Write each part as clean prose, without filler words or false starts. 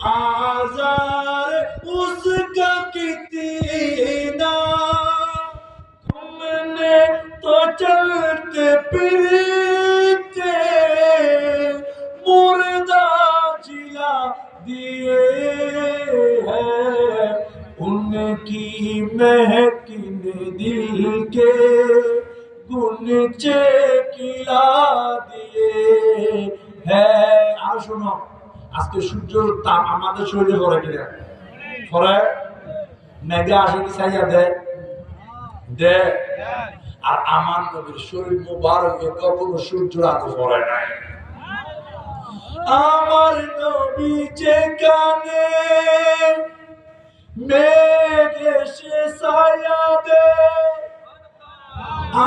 आज़ार उसका कितना, तुमने तो चलते फिरते मुर्दा जिला दिए हैं, उनकी महकिन दिल के गुनचे किला दिए हैं। আর শোনো, আজকে সূর্যের তাপ আমাদের শরীরে পড়ে কিনা? পড়ে। মেঘে আসে কি ছাইয়া দেয়? দেয়। আর আমার নবীর শরীর মুবারকে কখনো সূর্যের আলো পড়ে নাই। আমার নবী যেখানে মেঘ এসে ছায়া দেয়,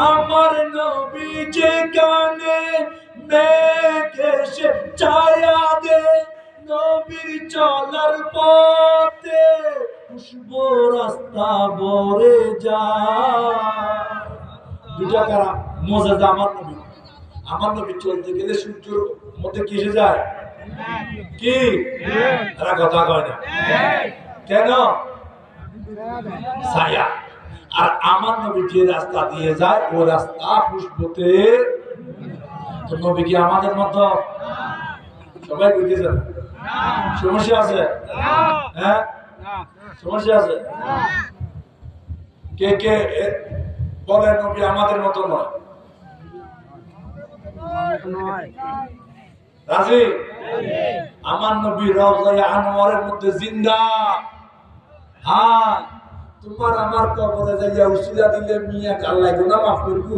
আমার নবী যেখানে মেঘ এসে ছায়া দেয়, নবীর চলার পথে খুশবু রাস্তা ভরে যায়। দুটা কারা মুজিজা আমার নবী চলতে গেলে সূর্যের মধ্যে কি এসে যায়? কি এরা কথা কয় না কেন? ছায়া। আর আমার নবী যে রাস্তা দিয়ে যায় ওই রাস্তা খুশবুতে। তো নবী কি আমাদের মতো? সবাই বুঝতেছেন? সমস্যা আছে? হ্যাঁ, সমস্যা আছে। কে কে বলে নবী আমাদের মতো নয়? রাজি? আমার নবী রওজায়ে আনোয়ারের মধ্যে জিন্দা। হ্যাঁ, তোমার আমার কবরে যাইয়া উসিলা দিলে মিয়া আল্লাহ গুনাহ মাফ করব।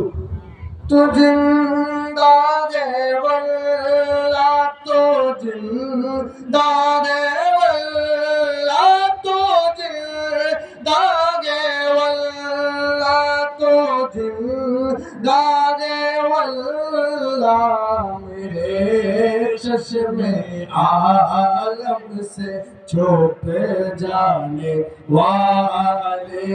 তো জিন্দা রে ওয়াল্লাহ, তো জিন্দা রে ওয়াল্লাহ, তো জিন্দা রে ওয়াল্লাহ, তো জিন্দা রে ওয়াল্লাহ, मेरे चश्मे आलम से छुप जाने वाले